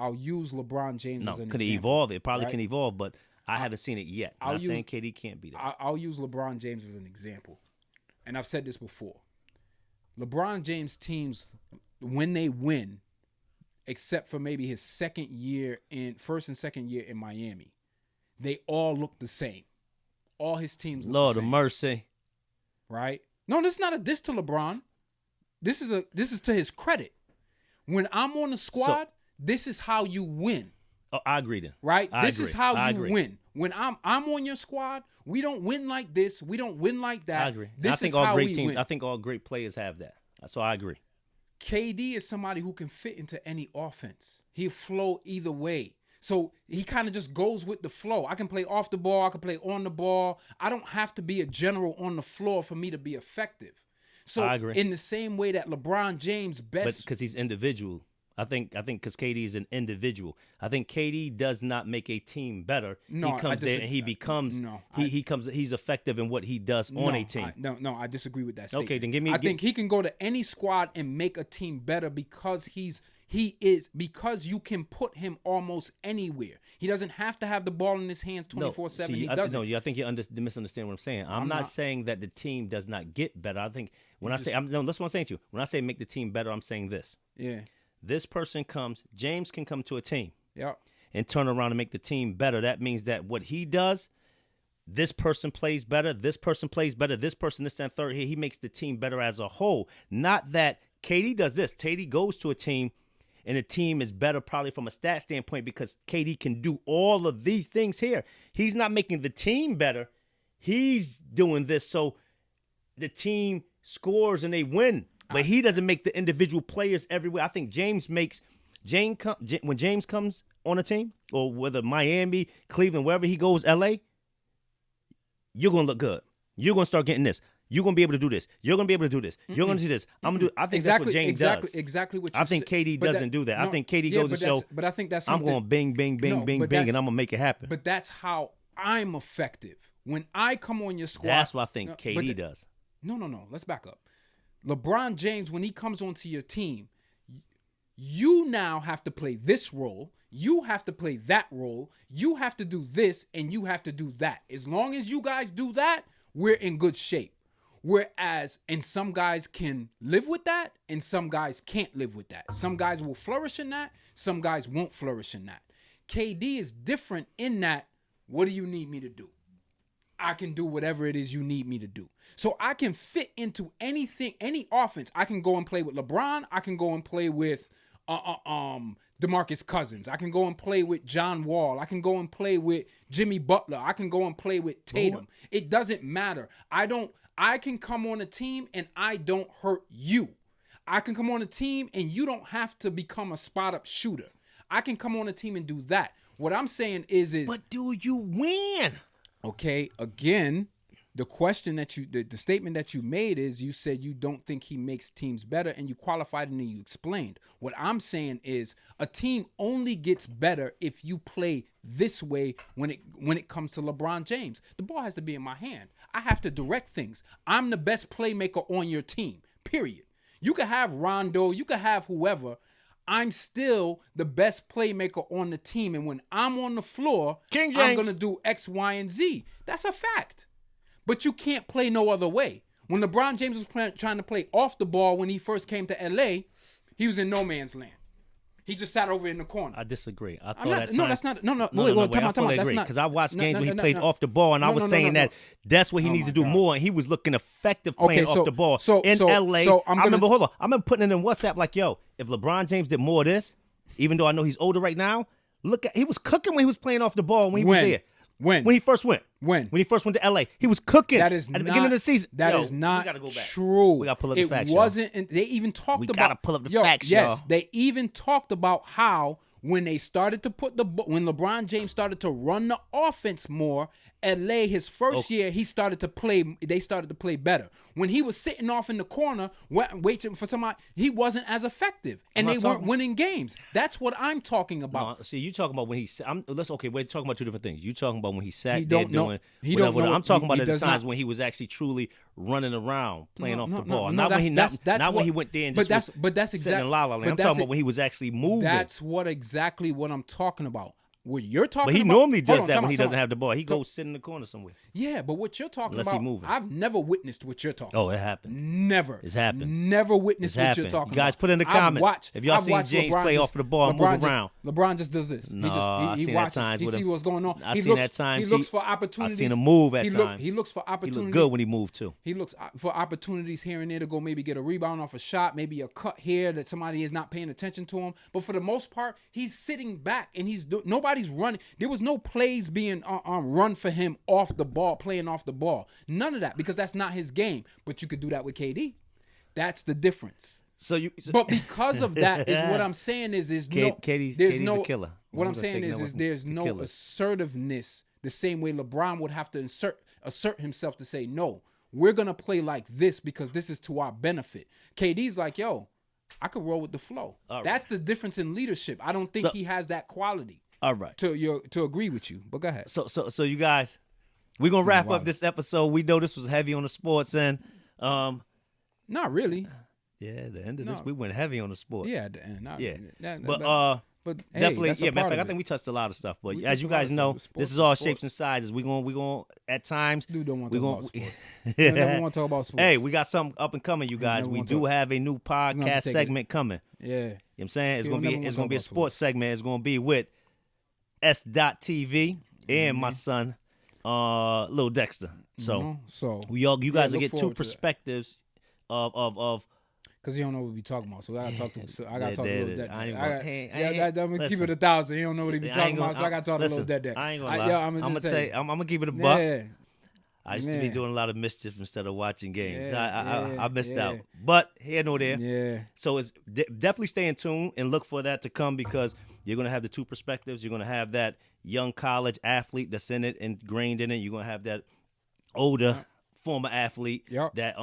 I'll use LeBron James No, as an could it example, evolve? It probably right? can evolve, but I haven't seen it yet. I'm not saying KD can't be that. I'll use LeBron James as an example, and I've said this before. LeBron James teams, when they win, except for maybe his first and second year in Miami, they all look the same. All his teams look Lord the of same. mercy. Right? No, this is not a diss to LeBron. This is to his credit. When I'm on the squad, this is how you win. Oh, I agree then. Right? This agree. is how I you agree. win. When I'm on your squad, we don't win like this. We don't win like that. I agree. This I think is all how great we teams. win. I think all great players have that. So I agree. KD is somebody who can fit into any offense. He'll flow either way. So he kind of just goes with the flow. I can play off the ball. I can play on the ball. I don't have to be a general on the floor for me to be effective. So I agree. in the same way that LeBron James But because he's individual. I think because KD is an individual. I think KD does not make a team better. No, he comes there and he becomes he's effective in what he does on a team. I disagree with that statement. Okay, then give me. I think he can go to any squad and make a team better because because you can put him almost anywhere. He doesn't have to have the ball in his hands 24/7. He doesn't. No, I think you misunderstand what I'm saying. I'm not saying that the team does not get better. I think when that's what I'm saying to you. When I say make the team better, I'm saying this. Yeah. This person James can come to a team. Yep. And turn around and make the team better. That means that what he does, this person plays better, this person plays better, this person, this and third here, he makes the team better as a whole. Not that KD does this. KD goes to a team and the team is better probably from a stat standpoint because KD can do all of these things here. He's not making the team better. He's doing this so the team scores and they win. But he doesn't make the individual players everywhere. I think when James comes on a team, or whether Miami, Cleveland, wherever he goes, LA, you're gonna look good. You're gonna start getting this. You're gonna be able to do this. You're gonna be able to do this. You're gonna do this. I'm gonna do. I think that's what James does. Exactly what you I think KD doesn't do that. I think KD goes to show. But I think that's I'm going bing, bing, bing, bing, bing, and I'm gonna make it happen. But that's how I'm effective. When I come on your squad, that's what I think KD does. No. Let's back up. LeBron James, when he comes onto your team, you now have to play this role. You have to play that role. You have to do this, and you have to do that. As long as you guys do that, we're in good shape. Whereas, and some guys can live with that, and some guys can't live with that. Some guys will flourish in that. Some guys won't flourish in that. KD is different in that, what do you need me to do? I can do whatever it is you need me to do. So I can fit into anything, any offense. I can go and play with LeBron. I can go and play with DeMarcus Cousins. I can go and play with John Wall. I can go and play with Jimmy Butler. I can go and play with Tatum. It doesn't matter. I can come on a team and I don't hurt you. I can come on a team and you don't have to become a spot-up shooter. I can come on a team and do that. What I'm saying is but do you win? Okay, again, the question that the statement that you made is you said you don't think he makes teams better, and you qualified and then you explained. What I'm saying is a team only gets better if you play this way when it comes to LeBron James. The ball has to be in my hand. I have to direct things. I'm the best playmaker on your team, period. You could have Rondo, you could have whoever. I'm still the best playmaker on the team. And when I'm on the floor, I'm going to do X, Y, and Z. That's a fact. But you can't play no other way. When LeBron James was trying to play off the ball when he first came to LA, he was in no man's land. He just sat over in the corner. I disagree. I thought wait, time out. Because I watched games when he played off the ball, and I was saying that that's what he needs to do more, and he was looking effective playing off the ball in LA. I remember putting it in WhatsApp like, yo, if LeBron James did more of this, even though I know he's older right now, he was cooking when he was playing off the ball when he was there. When he first went. When he first went to LA, he was cooking at the beginning of the season. That is not true. We got to pull up the facts. It wasn't. And they even talked about. We got to pull up the facts, y'all. Yes, they even talked about how when they started to when LeBron James started to run the offense more, LA his first year, they started to play better. When he was sitting off in the corner waiting for somebody, he wasn't as effective, and they weren't winning games. That's what I'm talking about. No, see, you talking about when he we're talking about two different things. You talking about when he sat he there don't know, doing he whatever. don't know I'm talking about he at the does times not. when he was actually truly running around, playing No, off no, the no, ball. no, not when he that's not what, when he went there and but just that's was sitting exactly in la la land. I'm talking about when he was actually moving. That's exactly what I'm talking about. What you're talking But he about, normally hold does on, that time when out, he time doesn't out. have the ball. He goes sit in the corner somewhere. Yeah, but what you're talking Unless he about, moving. I've never witnessed what you're talking Oh, about. it happened. Never. It's happened. Never witnessed It's what happened. you're talking You guys about. put in the I've comments watched- if y'all I've seen watched James LeBron play just- off the ball and move LeBron around. LeBron just does this. No, I he seen watches. at times He with sees him. what's going on. I He seen looks, at times He looks he- for I opportunities. seen him move at times. He looks for He opportunities. looked good when he moved too. He looks for opportunities here and there to go maybe get a rebound off a shot, maybe a cut here that somebody is not paying attention to him. But for the most part, he's sitting back and nobody's running. There was no plays being run for him off the ball, playing off the ball. None of that, because that's not his game. But you could do that with KD. That's the difference. But because of that is what I'm saying is KD's a killer. What I'm saying is there's no killer. assertiveness the same way LeBron would have to assert himself to say, no, we're going to play like this because this is to our benefit. KD's like, yo, I could roll with the flow. All That's the difference in leadership. I don't think he has that quality. All right. To agree with you. But go ahead. So you guys, we're going to wrap up this episode. We know this was heavy on the sports end. Not really. Yeah, at the end of this, we went heavy on the sports. Yeah, at the end. But hey, definitely, that's a yeah. Matter part of fact, of I think we touched a lot of stuff. But We as touched you a lot guys of know, stuff. Sports this is is all sports. shapes and sizes. We going at times. Dude don't want to we talk gonna- about sports. I never want to talk about sports. Hey, we got something up and coming, you guys. never We wanna do talk. have a new have to podcast take segment coming. Yeah. You know what I'm saying? It's People gonna be never wanna it's gonna talk be a about sports segment. It's gonna be with S.TV and my son, Lil Dexter. So So you guys will look get two forward to that. perspectives of because he don't know what we talking about. So I gotta talk to him. So I gotta talk to Yeah, Lil Dead. I ain't I gonna- got- hey, yeah, I'm gonna keep listen. it 1,000. He don't know what he be I talking ain't about. gonna- So I gotta talk to Lil listen, Dead. I ain't gonna lie. Yeah, I'm gonna say I'm gonna keep it a buck. Yeah. I used to be Yeah. doing a lot of mischief instead of watching games. Yeah, I missed yeah. out. But here nor there. Yeah. So it's definitely stay in tune and look for that to come, because you're going to have the two perspectives. You're going to have that young college athlete that's in it, ingrained in it. You're going to have that older former athlete Yep. that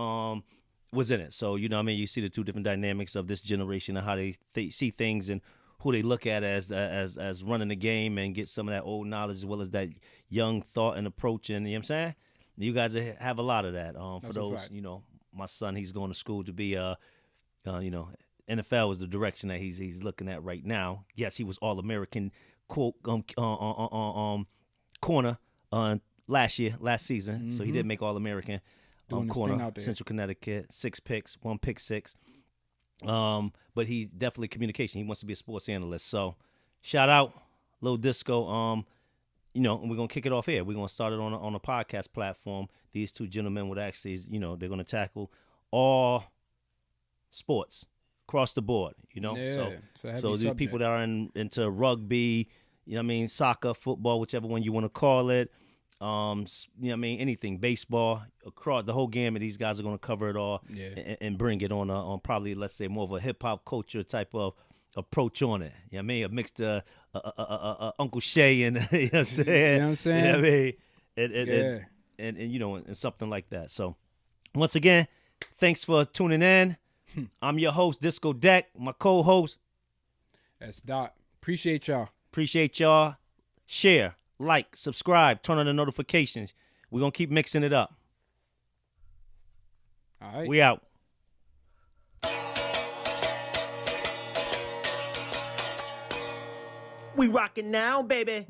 was in it. So, you know what I mean? You see the two different dynamics of this generation and how they see things and who they look at as running the game, and get some of that old knowledge as well as that young thought and approach. And you know what I'm saying? You guys have a lot of that. For That's a those, fact. you know, my son, he's going to school to be NFL is the direction that he's looking at right now. Yes, he was All-American corner last season, so he didn't make All-American Doing his thing corner. out there. Central Connecticut, 6 picks, 1 pick 6. But he's definitely communication. He wants to be a sports analyst. So shout out Lil Disco. And we're gonna kick it off here. We're gonna start it on a podcast platform. These two gentlemen would actually, they're gonna tackle all sports across the board. Yeah, it's a heavy so the subject. people that are into rugby, soccer, football, whichever one you want to call it. Anything, baseball, across the whole gamut. These guys are gonna cover it all, and bring it on probably, let's say, more of a hip hop culture type of approach on it. You know what I mean? A mixed Uncle Shay and you know what I'm saying? You know what I'm saying? You know what I mean? And something like that. So once again, thanks for tuning in. I'm your host, Disco Deck, my co-host. That's Dot. Appreciate y'all. Share, like, subscribe, turn on the notifications. We're gonna keep mixing it up. All right. We out. We rocking now, baby.